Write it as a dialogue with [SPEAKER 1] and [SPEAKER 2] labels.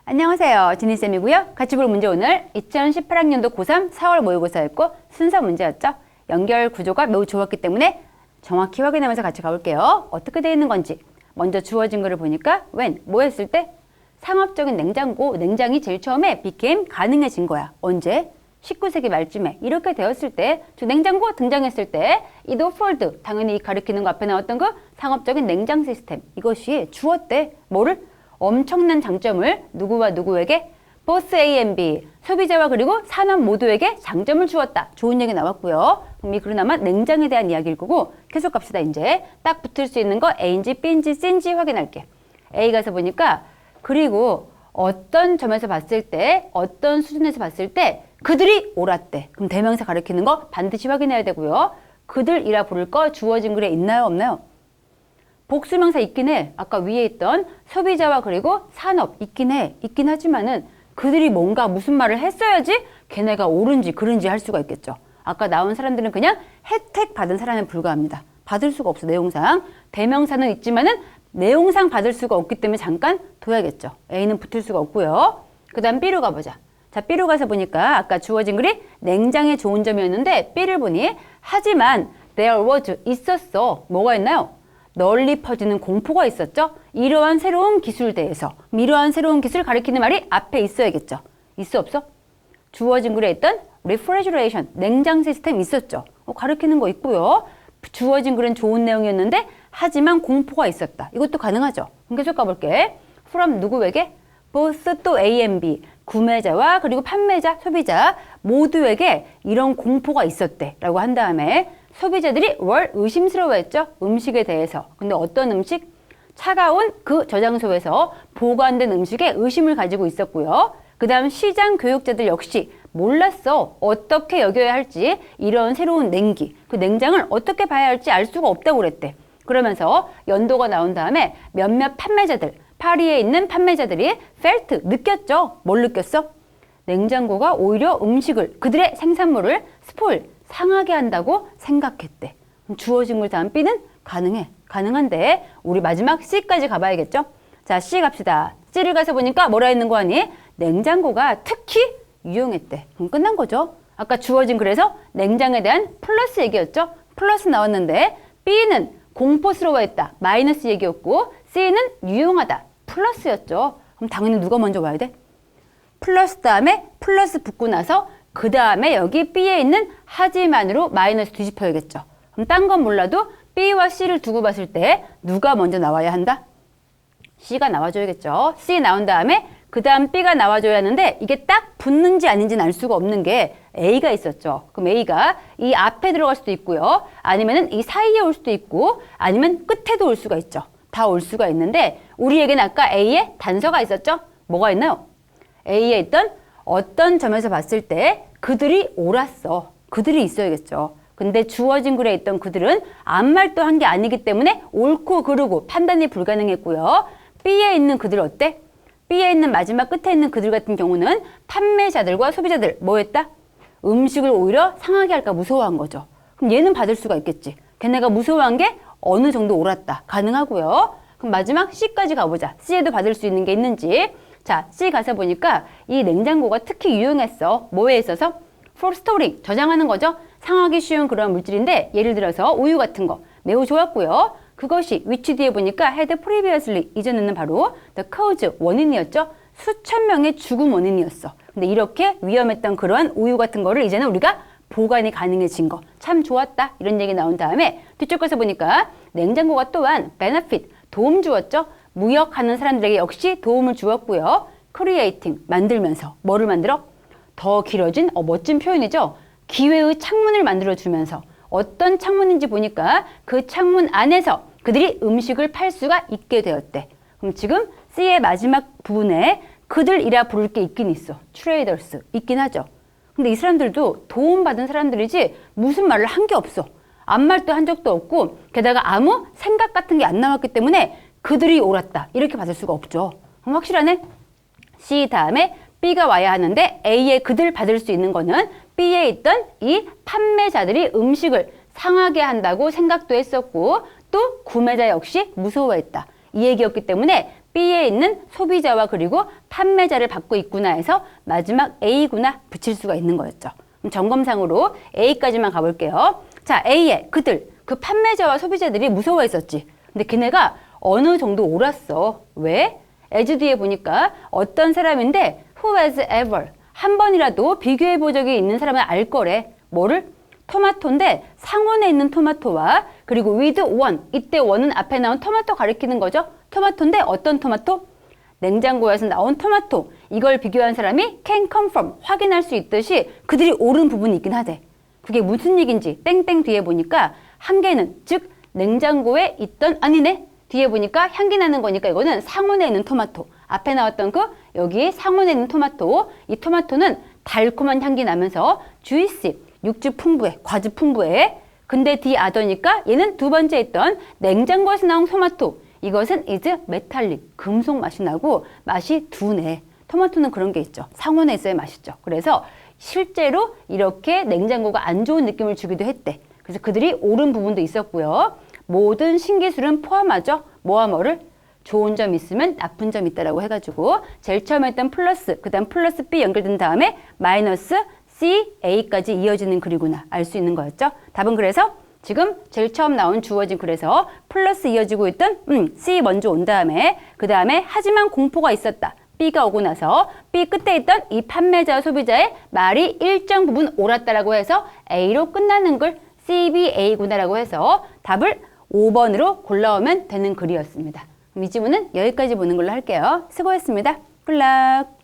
[SPEAKER 1] 안녕하세요. 지니쌤이고요. 같이 볼 문제 오늘 2018학년도 고3 4월 모의고사였고 순서 문제였죠. 연결 구조가 매우 좋았기 때문에 정확히 확인하면서 같이 가볼게요. 어떻게 되어 있는 건지. 먼저 주어진 거를 보니까 when, 뭐 했을 때? 상업적인 냉장고, 냉장이 제일 처음에 became 가능해진 거야. 언제? 19세기 말쯤에 이렇게 되었을 때, 즉 냉장고 등장했을 때 it offered, 당연히 가리키는 거 앞에 나왔던 그 상업적인 냉장 시스템, 이것이 주었대. 뭐를? 엄청난 장점을 누구와 누구에게? both A and B, 소비자와 그리고 산업 모두에게 장점을 주었다. 좋은 얘기 나왔고요. 그럼 이 글은 아마 냉장에 대한 이야기일 거고 계속 갑시다. 이제 딱 붙을 수 있는 거 A인지 B인지 C인지 확인할게. A 가서 보니까 그리고 어떤 점에서 봤을 때, 어떤 수준에서 봤을 때 그들이 옳았대. 그럼 대명사 가리키는 거 반드시 확인해야 되고요. 그들이라 부를 거 주어진 글에 있나요? 없나요? 복수명사 있긴 해. 아까 위에 있던 소비자와 그리고 산업 있긴 해. 있긴 하지만은 그들이 뭔가 무슨 말을 했어야지 걔네가 옳은지 그른지 할 수가 있겠죠. 아까 나온 사람들은 그냥 혜택 받은 사람에 불과합니다. 받을 수가 없어, 내용상. 대명사는 있지만은 내용상 받을 수가 없기 때문에 잠깐 둬야겠죠. A는 붙을 수가 없고요. 그 다음 B로 가보자. 자, B로 가서 보니까 아까 주어진 글이 냉장의 좋은 점이었는데 B를 보니 하지만 there was 있었어. 뭐가 있나요? 널리 퍼지는 공포가 있었죠. 이러한 새로운 기술대에서 이러한 새로운 기술 가리키는 말이 앞에 있어야겠죠. 있어 없어? 주어진 글에 있던 refrigeration, 냉장 시스템 있었죠. 가리키는 거 있고요. 주어진 글은 좋은 내용이었는데 하지만 공포가 있었다. 이것도 가능하죠. 그럼 계속 가볼게. from 누구에게? both 또 A and B, 구매자와 그리고 판매자, 소비자 모두에게 이런 공포가 있었대 라고 한 다음에 소비자들이 의심스러워했죠. 음식에 대해서. 근데 어떤 음식? 차가운 그 저장소에서 보관된 음식에 의심을 가지고 있었고요. 그 다음 시장 교육자들 역시 몰랐어. 어떻게 여겨야 할지 이런 새로운 냉기, 그 냉장을 어떻게 봐야 할지 알 수가 없다고 그랬대. 그러면서 연도가 나온 다음에 몇몇 판매자들, 파리에 있는 판매자들이 felt, 느꼈죠. 뭘 느꼈어? 냉장고가 오히려 음식을, 그들의 생산물을 spoil, 상하게 한다고 생각했대. 주어진 글 다음 B는 가능해. 가능한데 우리 마지막 C까지 가봐야겠죠? 자, C 갑시다. C를 가서 보니까 뭐라 했는 거 아니? 냉장고가 특히 유용했대. 그럼 끝난 거죠. 아까 주어진 글에서 냉장에 대한 플러스 얘기였죠? 플러스 나왔는데 B는 공포스러워했다. 마이너스 얘기였고 C는 유용하다. 플러스였죠. 그럼 당연히 누가 먼저 와야 돼? 플러스 다음에 플러스 붙고 나서 그 다음에 여기 B에 있는 하지만으로 마이너스 뒤집혀야겠죠. 그럼 딴 건 몰라도 B와 C를 두고 봤을 때 누가 먼저 나와야 한다? C가 나와줘야겠죠. C 나온 다음에 그 다음 B가 나와줘야 하는데 이게 딱 붙는지 아닌지는 알 수가 없는 게 A가 있었죠. 그럼 A가 이 앞에 들어갈 수도 있고요. 아니면은 이 사이에 올 수도 있고 아니면 끝에도 올 수가 있죠. 다 올 수가 있는데 우리에게는 아까 A에 단서가 있었죠. 뭐가 있나요? A에 있던 어떤 점에서 봤을 때 그들이 옳았어. 그들이 있어야겠죠. 근데 주어진 글에 있던 그들은 아무 말도 한 게 아니기 때문에 옳고 그르고 판단이 불가능했고요. B에 있는 그들 어때? B에 있는 마지막 끝에 있는 그들 같은 경우는 판매자들과 소비자들 뭐 했다? 음식을 오히려 상하게 할까 무서워한 거죠. 그럼 얘는 받을 수가 있겠지. 걔네가 무서워한 게 어느 정도 옳았다. 가능하고요. 그럼 마지막 C까지 가보자. C에도 받을 수 있는 게 있는지. 자, C 가서 보니까 이 냉장고가 특히 유용했어. 뭐에 있어서? for storing, 저장하는 거죠. 상하기 쉬운 그런 물질인데 예를 들어서 우유 같은 거 매우 좋았고요. 그것이 which 뒤에 보니까 had previously, 이전에는 바로 the cause, 원인이었죠. 수천 명의 죽음 원인이었어. 근데 이렇게 위험했던 그러한 우유 같은 거를 이제는 우리가 보관이 가능해진 거 참 좋았다. 이런 얘기 나온 다음에 뒤쪽 가서 보니까 냉장고가 또한 benefit, 도움 주었죠. 무역하는 사람들에게 역시 도움을 주었고요. creating, 만들면서 뭐를 만들어? 더 길어진 멋진 표현이죠. 기회의 창문을 만들어주면서 어떤 창문인지 보니까 그 창문 안에서 그들이 음식을 팔 수가 있게 되었대. 그럼 지금 C의 마지막 부분에 그들이라 부를 게 있긴 있어. traders 있긴 하죠. 근데 이 사람들도 도움받은 사람들이지 무슨 말을 한 게 없어. 아무 말도 한 적도 없고 게다가 아무 생각 같은 게 안 나왔기 때문에 그들이 옳았다. 이렇게 받을 수가 없죠. 그럼 확실하네? C 다음에 B가 와야 하는데 A에 그들 받을 수 있는 거는 B에 있던 이 판매자들이 음식을 상하게 한다고 생각도 했었고 또 구매자 역시 무서워했다. 이 얘기였기 때문에 B에 있는 소비자와 그리고 판매자를 받고 있구나 해서 마지막 A구나 붙일 수가 있는 거였죠. 그럼 점검상으로 A까지만 가볼게요. 자, A에 그들, 그 판매자와 소비자들이 무서워했었지. 근데 걔네가 어느 정도 옳았어. 왜? as 뒤에 보니까 어떤 사람인데 who has ever 한 번이라도 비교해 본 적이 있는 사람은 알 거래. 뭐를? 토마토인데 상온에 있는 토마토와 그리고 with one 이때 one은 앞에 나온 토마토 가리키는 거죠. 토마토인데 어떤 토마토? 냉장고에서 나온 토마토. 이걸 비교한 사람이 can confirm 확인할 수 있듯이 그들이 옳은 부분이 있긴 하대. 그게 무슨 얘기인지 땡땡 뒤에 보니까 한 개는 즉 냉장고에 있던 아니네. 뒤에 보니까 향기 나는 거니까 이거는 상온에 있는 토마토. 앞에 나왔던 그 여기 상온에 있는 토마토. 이 토마토는 달콤한 향기 나면서 주이씨 육즙 풍부해. 과즙 풍부해. 근데 the other니까 얘는 두 번째 있던 냉장고에서 나온 토마토. 이것은 is 메탈릭. 금속 맛이 나고 맛이 둔해. 토마토는 그런 게 있죠. 상온에 있어야 맛있죠. 그래서 실제로 이렇게 냉장고가 안 좋은 느낌을 주기도 했대. 그래서 그들이 옳은 부분도 있었고요. 모든 신기술은 포함하죠. 뭐와 뭐를? 좋은 점 있으면 나쁜 점 있다라고 해가지고 제일 처음에 했던 플러스, 그 다음 플러스 B 연결된 다음에 마이너스 C, A까지 이어지는 글이구나 알 수 있는 거였죠. 답은 그래서 지금 제일 처음 나온 주어진 글에서 플러스 이어지고 있던 C 먼저 온 다음에 그 다음에 하지만 공포가 있었다. B가 오고 나서 B 끝에 있던 이 판매자와 소비자의 말이 일정 부분 옳았다라고 해서 A로 끝나는 글 CBA구나라고 해서 답을 5번으로 골라오면 되는 글이었습니다. 그럼 이 지문은 여기까지 보는 걸로 할게요. 수고했습니다. 굿락!